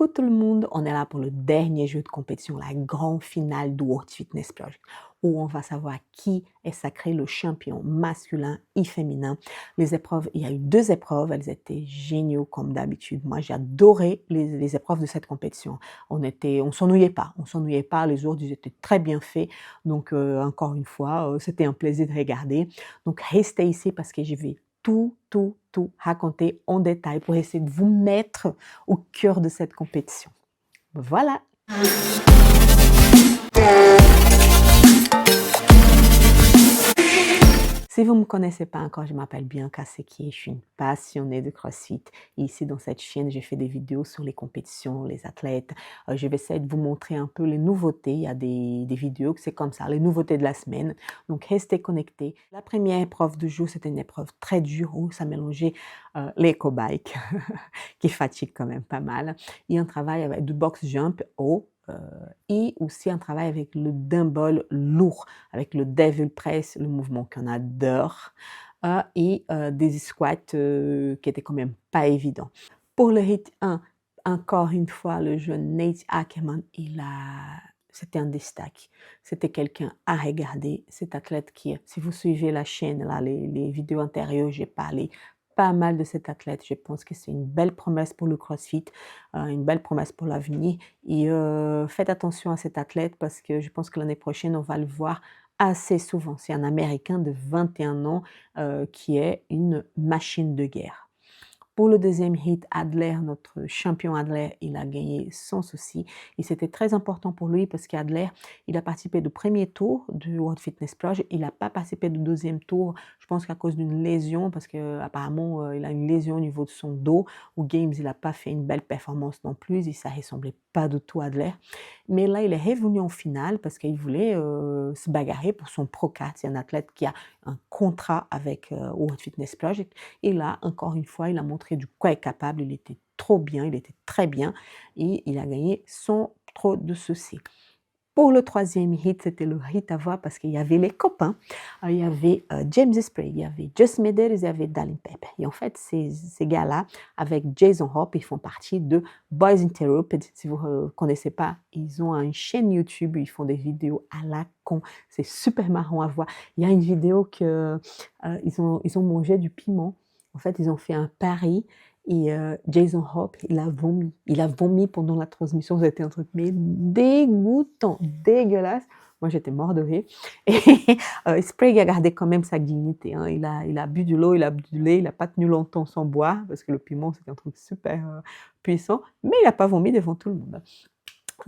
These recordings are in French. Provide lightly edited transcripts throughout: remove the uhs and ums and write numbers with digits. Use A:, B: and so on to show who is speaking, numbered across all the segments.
A: Coucou tout le monde, on est là pour le dernier jeu de compétition, la grande finale du World Fitness Project, où on va savoir qui est sacré le champion masculin et féminin. Les épreuves, il y a eu 2 épreuves, elles étaient géniaux comme d'habitude. Moi, j'ai adoré les épreuves de cette compétition. On s'ennuyait pas, les autres, ils étaient très bien faits. Donc, encore une fois, c'était un plaisir de regarder. Donc, restez ici parce que je vais tout raconter en détail pour essayer de vous mettre au cœur de cette compétition. Voilà! Si vous ne me connaissez pas encore, je m'appelle Bianca Sekier, je suis une passionnée de CrossFit. Et ici, dans cette chaîne, j'ai fait des vidéos sur les compétitions, les athlètes. Je vais essayer de vous montrer un peu les nouveautés. Il y a des vidéos, c'est comme ça, les nouveautés de la semaine. Donc, restez connectés. La première épreuve du jour, c'était une épreuve très dure où ça mélangeait l'éco-bike, qui fatigue quand même pas mal, et un travail avec du box jump haut, et aussi un travail avec le dumbbell lourd, avec le devil press, le mouvement qu'on adore, et des squats qui étaient quand même pas évidents. Pour le hit 1, encore une fois, le jeune Nate Ackerman, c'était un des stacks. C'était quelqu'un à regarder. Cet athlète qui, si vous suivez la chaîne, là, les vidéos antérieures, j'ai parlé pas mal de cet athlète. Je pense que c'est une belle promesse pour le CrossFit, une belle promesse pour l'avenir. Et faites attention à cet athlète parce que je pense que l'année prochaine, on va le voir assez souvent. C'est un Américain de 21 ans qui est une machine de guerre. Pour le deuxième hit, Adler, notre champion Adler, il a gagné sans souci. Et c'était très important pour lui parce qu'Adler, il a participé du premier tour du World Fitness Project. Il n'a pas participé du deuxième tour, je pense qu'à cause d'une lésion, parce qu'apparemment, il a une lésion au niveau de son dos. Au Games, il n'a pas fait une belle performance non plus et ça ne ressemblait pas du tout à Adler. Mais là, il est revenu en finale parce qu'il voulait se bagarrer pour son Pro 4. C'est un athlète qui a un contrat avec World Fitness Project. Et là, encore une fois, il a montré du quoi est capable. Il était trop bien, il était très bien. Et il a gagné sans trop de soucis. Pour le troisième hit, c'était le hit à voir parce qu'il y avait les copains. Il y avait James Sprague, il y avait Just Medeiros, il y avait Dallin Pepe. Et en fait, ces gars-là, avec Jason Hope, ils font partie de Boys Interrupted. Si vous ne connaissez pas, ils ont une chaîne YouTube, ils font des vidéos à la con. C'est super marrant à voir. Il y a une vidéo que ils ont mangé du piment. En fait, ils ont fait un pari. Et Jason Hope, il a vomi. Il a vomi pendant la transmission. C'était un truc mais dégoûtant, dégueulasse. Moi, j'étais mort de rire. Et Sprague a gardé quand même sa dignité. Hein. Il a bu de l'eau, il a bu du lait. Il n'a pas tenu longtemps sans boire parce que le piment, c'est un truc super puissant. Mais il n'a pas vomi devant tout le monde.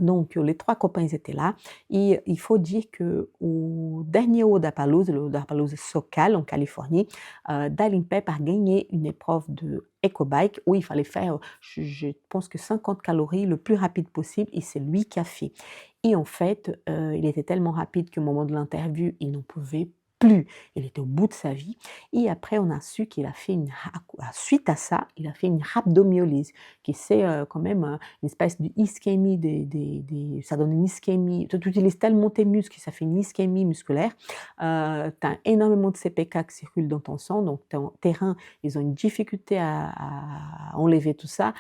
A: Donc, les 3 copains, ils étaient là. Et il faut dire qu'au dernier Wodapalooza, le Wodapalooza SoCal en Californie, Dallin Pepe a gagné une épreuve de EcoBike où il fallait faire, je pense que 50 calories le plus rapide possible et c'est lui qui a fait. Et en fait, il était tellement rapide qu'au moment de l'interview, il n'en pouvait plus. Il était au bout de sa vie. Et après, on a su qu'il a fait suite à ça, il a fait une rhabdomyolyse, qui c'est quand même une espèce d'ischémie, ça donne une ischémie. Tu utilises tellement tes muscles que ça fait une ischémie musculaire. Tu as énormément de CPK qui circulent dans ton sang, donc tes reins, ils ont une difficulté à enlever tout ça.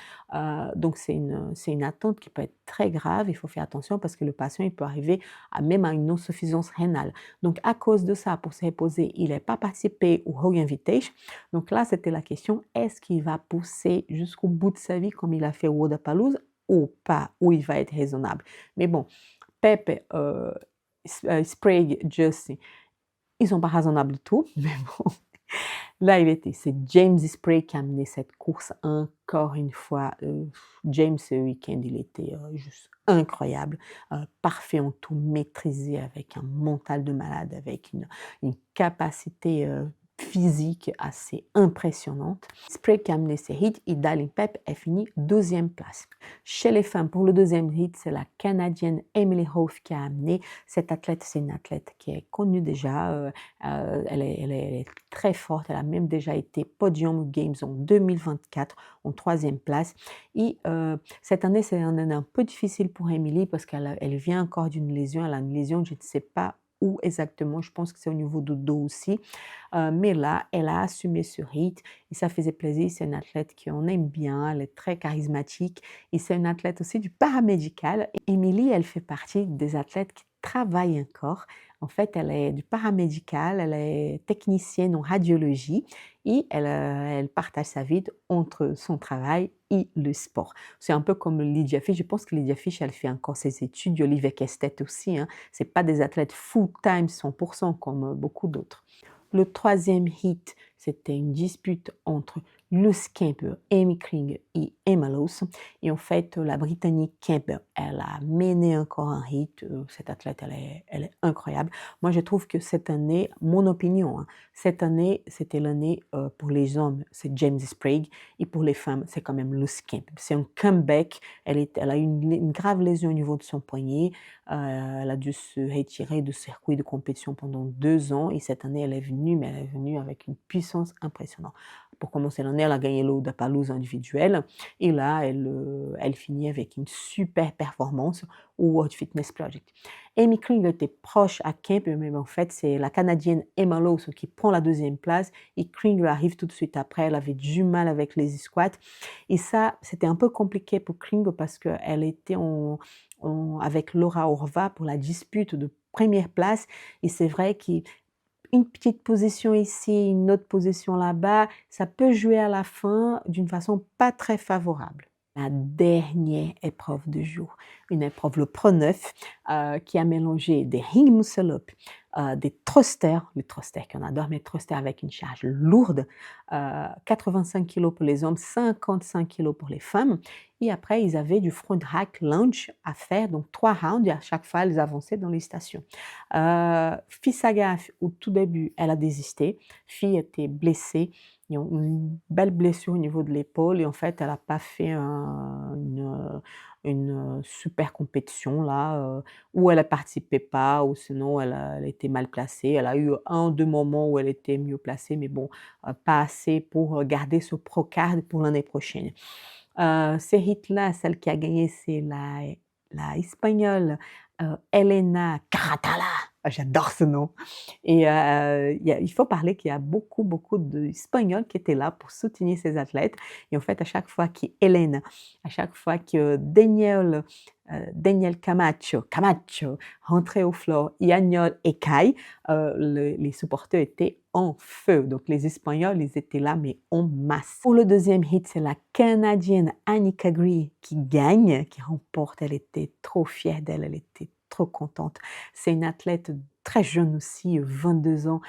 A: Donc, c'est une attente qui peut être très grave. Il faut faire attention parce que le patient, il peut arriver même à une insuffisance rénale. Donc, à cause de ça, pour se reposer, il n'a pas participé au Rogue Invitation. Donc là, c'était la question, est-ce qu'il va pousser jusqu'au bout de sa vie comme il a fait au Wodapalooza ou pas, ou il va être raisonnable. Mais bon, Pepe, Sprague, Justin, ils sont pas raisonnables du tout, mais bon. Là, c'est James Sprague qui a mené cette course encore une fois. James, ce week-end, il était juste incroyable, parfait en tout, maîtrisé avec un mental de malade, avec une capacité physique assez impressionnante. Sprague qui a mené ses hits et Dallin Pepe est fini 2e place. Chez les femmes, pour le 2e hit, c'est la Canadienne Emily Hoff qui a amené. Cette athlète, c'est une athlète qui est connue déjà. Elle est très forte. Elle a même déjà été podium Games en 2024 en 3e place. Et cette année, c'est une année un peu difficile pour Emily parce qu'elle vient encore d'une lésion. Elle a une lésion, je ne sais pas où exactement, je pense que c'est au niveau du dos aussi. Mais là, elle a assumé ce hit et ça faisait plaisir. C'est une athlète qu'on aime bien, elle est très charismatique et c'est une athlète aussi du paramédical. Émilie, elle fait partie des athlètes qui travaillent encore. En fait, elle est du paramédical, elle est technicienne en radiologie et elle partage sa vie entre son travail et le sport. C'est un peu comme Lydia Fish. Je pense que Lydia Fish, elle fait encore ses études. Olivier Kestet aussi, hein. C'est pas des athlètes full-time 100% comme beaucoup d'autres. Le troisième hit, c'était une dispute entre Luce Kemper, Amy Kring et Emma Lawson. Et en fait, la Britannique Kemper, elle a mené encore un hit. Cette athlète, elle est incroyable. Moi, je trouve que cette année, mon opinion, hein, cette année, c'était l'année pour les hommes, c'est James Sprague. Et pour les femmes, c'est quand même Luce Kemper. C'est un comeback. Elle a eu une grave lésion au niveau de son poignet. Elle a dû se retirer du circuit de compétition pendant 2 ans et cette année, elle est venue, mais elle est venue avec une puissance impressionnante. Pour commencer l'année, elle a gagné le Lollapalooza individuel et là, elle finit avec une super performance au World Fitness Project. Amy Kring était proche à Kemp, mais en fait, c'est la Canadienne Emma Lawson qui prend la deuxième place et Kring arrive tout de suite après. Elle avait du mal avec les squats et ça, c'était un peu compliqué pour Kring parce qu'elle était avec Laura Horvat pour la dispute de première place. Et c'est vrai qu'une petite position ici, une autre position là-bas, ça peut jouer à la fin d'une façon pas très favorable. La dernière épreuve du jour, une épreuve le Pro 9 qui a mélangé des ring muscle up, des thrusters, les thrusters qu'on adore, mais thrusters avec une charge lourde, 85 kg pour les hommes, 55 kg pour les femmes. Et après, ils avaient du front rack lunge à faire, donc 3 rounds, et à chaque fois, ils avançaient dans les stations. Fisaga, au tout début, elle a désisté. Fille était blessée. Ils ont une belle blessure au niveau de l'épaule et en fait, elle n'a pas fait une super compétition là, où elle ne participait pas ou sinon elle était mal placée. Elle a eu un ou 2 moments où elle était mieux placée, mais bon, pas assez pour garder ce pro-card pour l'année prochaine. Ces hits-là, celle qui a gagné, c'est la Espagnole, Elena Caratala. Ah, j'adore ce nom et il faut parler qu'il y a beaucoup, beaucoup d'Espagnols qui étaient là pour soutenir ces athlètes et en fait, à chaque fois qu'Hélène, à chaque fois que Daniel Camacho rentrait au floor, Yaniol et Kai, les supporters étaient en feu. Donc les Espagnols, ils étaient là, mais en masse. Pour le deuxième hit, c'est la Canadienne Annika Gree qui gagne, qui remporte. Elle était trop fière d'elle, elle était trop contente. C'est une athlète très jeune aussi, 22 ans,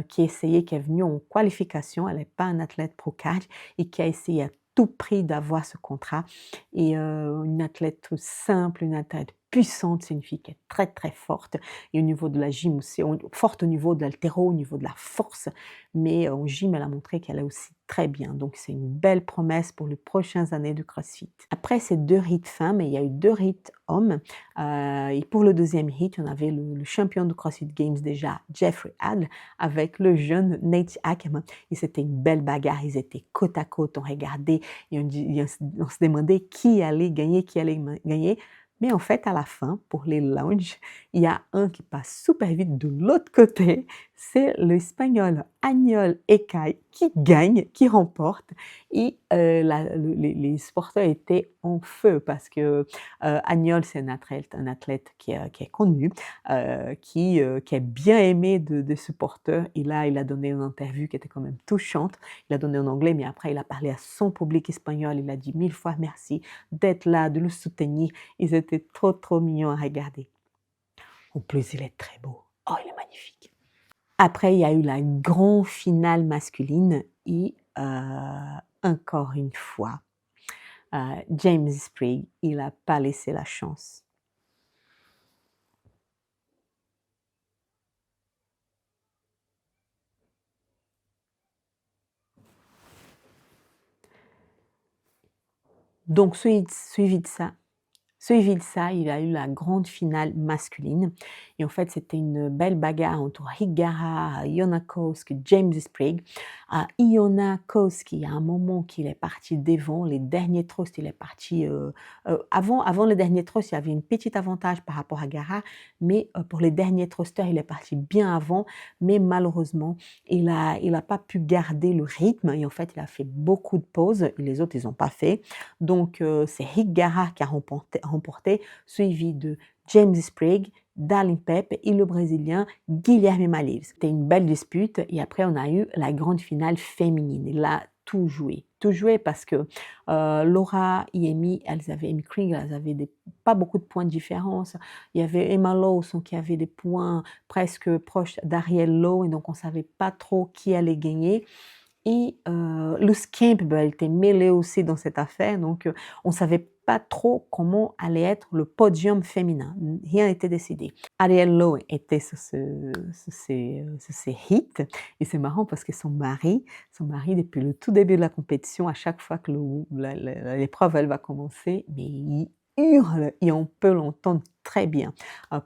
A: qui qui est venue en qualification. Elle n'est pas une athlète pro-card et qui a essayé à tout prix d'avoir ce contrat. Et une athlète simple, une athlète puissante, c'est une fille qui est très très forte. Et au niveau de la gym aussi, forte au niveau de l'haltéro, au niveau de la force, mais en gym, elle a montré qu'elle est aussi très bien. Donc c'est une belle promesse pour les prochaines années de CrossFit. Après ces 2 hits femmes, il y a eu 2 hits hommes. Et pour le deuxième hit, on avait le champion de CrossFit Games déjà, Jeffrey Adler, avec le jeune Nate Ackerman. Et c'était une belle bagarre, ils étaient côte à côte, on regardait et on se demandait qui allait gagner, qui allait gagner. Mais en fait, à la fin, pour les lounges, il y a un qui passe super vite de l'autre côté, c'est l'Espagnol Agnol Ekay qui gagne, qui remporte. Et les supporters étaient en feu parce que Agnol, c'est un athlète qui est connu, qui est bien aimé des supporters. Et là, il a donné une interview qui était quand même touchante. Il a donné en anglais, mais après, il a parlé à son public espagnol. Il a dit 1000 fois merci d'être là, de le soutenir. Ils étaient trop, trop mignons à regarder. En plus, il est très beau. Oh, il est magnifique. Après, il y a eu la grande finale masculine et encore une fois, James Sprague, il n'a pas laissé la chance. Donc, suivi de ça, Suivi de ça, il a eu la grande finale masculine et en fait, c'était une belle bagarre entre Higara, Iona Koski, James Sprague. Iona Koski, à un moment qu'il est parti devant, les derniers thrusts, il est parti, avant les derniers thrusts, il y avait une petite avantage par rapport à Gara, mais pour les derniers thrusters, il est parti bien avant, mais malheureusement, il a pas pu garder le rythme et en fait, il a fait beaucoup de pauses et les autres, ils ont pas fait. Donc, c'est Higara qui a remporté, suivi de James Sprague, Dallin Pepe et le Brésilien Guilherme Malheiro. C'était une belle dispute et après on a eu la grande finale féminine. Et là, tout joué parce que Laura et Amy, Amy Kring, elles avaient pas beaucoup de points de différence. Il y avait Emma Lawson qui avait des points presque proches d'Ariel Lowe et donc on savait pas trop qui allait gagner. Et Luce Campbell était mêlée aussi dans cette affaire, donc on ne savait pas trop comment allait être le podium féminin. Rien n'était décidé. Ariel Lowe était sur ses hits et c'est marrant parce que son mari depuis le tout début de la compétition, à chaque fois que l'épreuve elle va commencer, mais il hurle et on peut l'entendre très bien.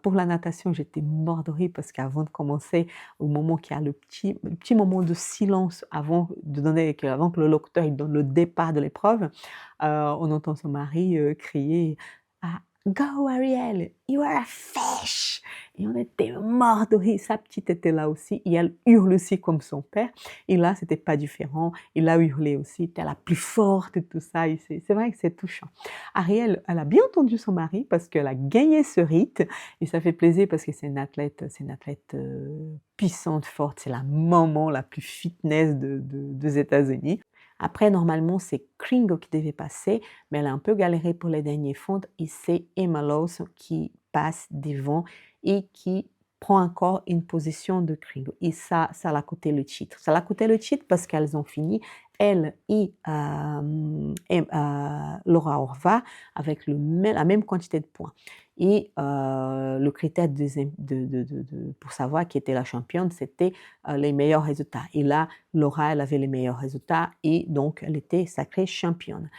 A: Pour la natation, j'étais morte de rire parce qu'avant de commencer, au moment qu'il y a le petit moment de silence avant que le locuteur il donne le départ de l'épreuve, on entend son mari crier ah, Go Ariel, you are a fish! Et on était morts de rire. Sa petite était là aussi et elle hurle aussi comme son père. Et là, c'était pas différent. Il a hurlé aussi, t'es la plus forte et tout ça. Et c'est vrai que c'est touchant. Ariel, elle a bien entendu son mari parce qu'elle a gagné ce rite et ça fait plaisir parce que c'est une athlète puissante, forte. C'est la maman la plus fitness des États-Unis. Après, normalement, c'est Kringle qui devait passer, mais elle a un peu galéré pour les derniers fonds et c'est Emma Lawson qui passe devant et qui prend encore une position de Kringle. Et ça l'a coûté le titre. Ça l'a coûté le titre parce qu'elles ont fini, elle et Laura Orva, avec la même quantité de points. Et le critère pour savoir qui était la championne, c'était les meilleurs résultats. Et là, Laura, elle avait les meilleurs résultats et donc elle était sacrée championne.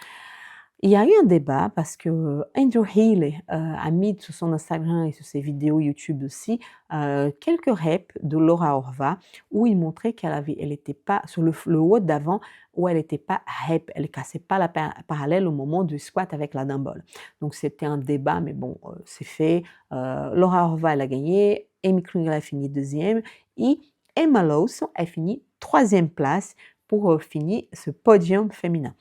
A: Il y a eu un débat parce que Andrew Healy a mis sur son Instagram et sur ses vidéos YouTube aussi quelques reps de Laura Orva où il montrait elle n'était pas sur le haut d'avant où elle n'était pas rep, elle ne cassait pas la parallèle au moment du squat avec la dumbbell. Donc c'était un débat, mais bon, c'est fait. Laura Orva, elle a gagné, Amy Kringle a fini deuxième et Emma Lawson a fini troisième place pour finir ce podium féminin.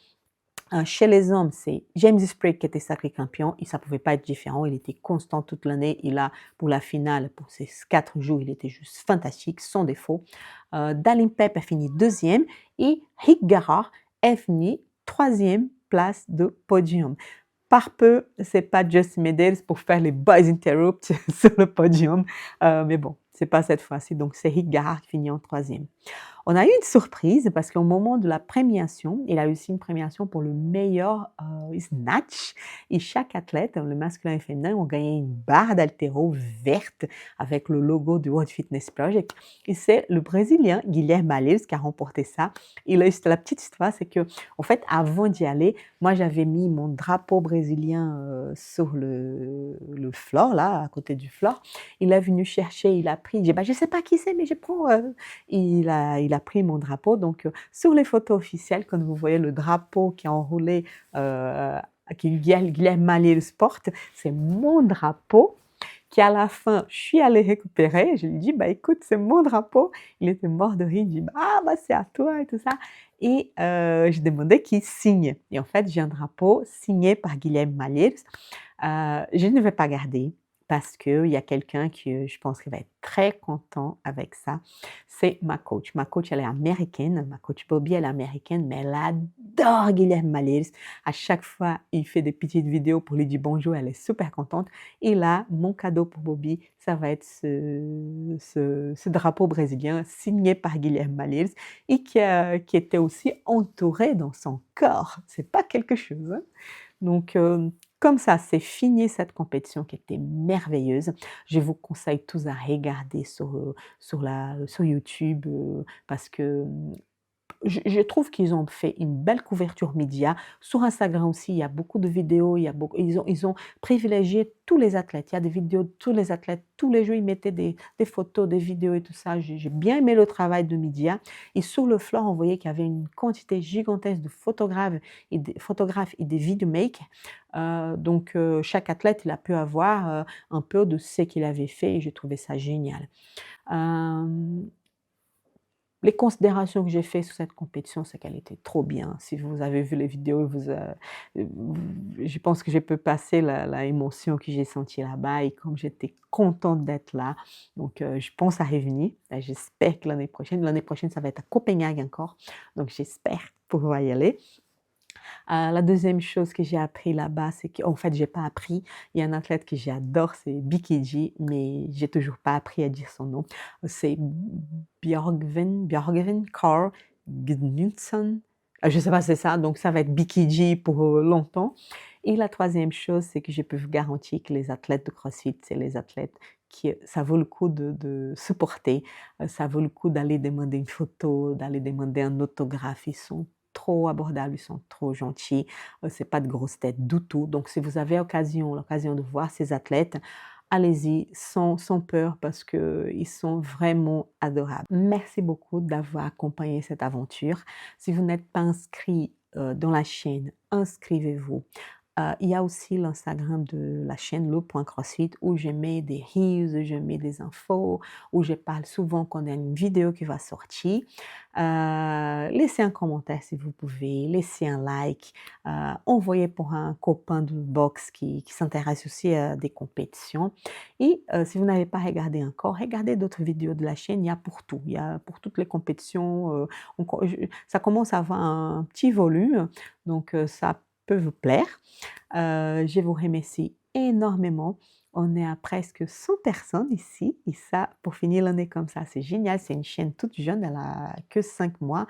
A: Chez les hommes, c'est James Sprague qui était sacré champion et ça ne pouvait pas être différent. Il était constant toute l'année. Et là, pour la finale, pour ces 4 jours, il était juste fantastique, sans défaut. Dallin Pepe a fini deuxième et Rick Garrard a fini troisième place de podium. Par peu, c'est pas Just Medals pour faire les boys interrupt sur le podium, mais bon, c'est pas cette fois-ci. Donc c'est Rick Garrard qui finit en troisième. On a eu une surprise parce qu'au moment de la premiation, il a aussi une premiation pour le meilleur snatch et chaque athlète, le masculin et le féminin, ont gagné une barre d'haltéro verte avec le logo du World Fitness Project et c'est le Brésilien Guilherme Malheiro qui a remporté ça. Et là, la petite histoire, c'est que en fait, avant d'y aller, moi j'avais mis mon drapeau brésilien sur le floor, là, à côté du floor. Il est venu chercher, il a pris, il dit, je sais pas qui c'est, mais je prends... Il a pris mon drapeau. Donc, sur les photos officielles, quand vous voyez le drapeau qui est enroulé, que Guilherme Malheiro porte, c'est mon drapeau qui à la fin, je suis allée récupérer. Je lui dis, écoute, c'est mon drapeau. Il était mort de rire. Il dit, c'est à toi et tout ça. Et je demandais qu'il signe. Et en fait, j'ai un drapeau signé par Guilherme Malheiro. Je ne vais pas garder parce qu'il y a quelqu'un qui, je pense, qui va être très content avec ça. C'est ma coach. Ma coach, elle est américaine. Ma coach Bobby, elle est américaine, mais elle adore Guilherme Malheiro. À chaque fois, il fait des petites vidéos pour lui dire bonjour. Elle est super contente. Et là, mon cadeau pour Bobby, ça va être ce drapeau brésilien signé par Guilherme Malheiro et qui était aussi entouré dans son corps. C'est pas quelque chose, hein? Donc, comme ça, c'est fini cette compétition qui était merveilleuse. Je vous conseille tous à regarder sur YouTube parce que je trouve qu'ils ont fait une belle couverture média. Sur Instagram aussi, il y a beaucoup de vidéos, il y a beaucoup ils ont privilégié tous les athlètes. Il y a des vidéos de tous les athlètes. Tous les jours, ils mettaient des photos, des vidéos et tout ça. J'ai bien aimé le travail de média et sur le floor, on voyait qu'il y avait une quantité gigantesque de photographes et des videomakers. Donc chaque athlète, il a pu avoir, un peu de ce qu'il avait fait et j'ai trouvé ça génial. Hem Les considérations que j'ai fait sur cette compétition, c'est qu'elle était trop bien. Si vous avez vu les vidéos, je pense que je peux passer la émotion que j'ai sentie là-bas et comme j'étais contente d'être là. Donc je pense à revenir. J'espère que l'année prochaine, ça va être à Copenhague encore. Donc j'espère pouvoir y aller. La deuxième chose que j'ai appris là-bas, c'est qu'en fait, j'ai pas appris. Il y a un athlète que j'adore, c'est Bikiji, mais j'ai toujours pas appris à dire son nom. C'est Bjørgvin Carl Gudmundsson. Je sais pas si c'est ça, donc ça va être Bikiji pour, longtemps. Et la troisième chose, c'est que je peux vous garantir que les athlètes de CrossFit, c'est les athlètes qui ça vaut le coup de supporter, ça vaut le coup d'aller demander une photo, d'aller demander un autographe. Ils sont trop abordables, ils sont trop gentils, c'est pas de grosses têtes du tout. Donc si vous avez l'occasion de voir ces athlètes, allez-y sans peur parce qu'ils sont vraiment adorables. Merci beaucoup d'avoir accompagné cette aventure. Si vous n'êtes pas inscrit, dans la chaîne, inscrivez-vous. Il y a aussi l'Instagram de la chaîne le.crossfit où je mets des reels, je mets des infos, où je parle souvent quand il y a une vidéo qui va sortir. Laissez un commentaire si vous pouvez, laissez un like, envoyez pour un copain de boxe qui s'intéresse aussi à des compétitions et si vous n'avez pas regardé encore, regardez d'autres vidéos de la chaîne, il y a pour tout. Il y a pour toutes les compétitions, ça commence à avoir un petit volume, donc ça peut vous plaire. Je vous remercie énormément. On est à presque 100 personnes ici et ça, pour finir l'année comme ça, c'est génial. C'est une chaîne toute jeune, elle a que 5 mois.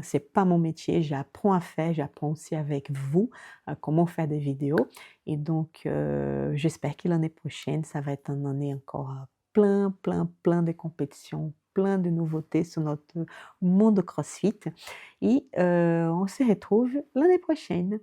A: C'est pas mon métier, j'apprends à faire, j'apprends aussi avec vous, comment faire des vidéos et donc j'espère que l'année prochaine, ça va être une année encore, plein de compétitions, plein de nouveautés sur notre monde CrossFit et on se retrouve l'année prochaine.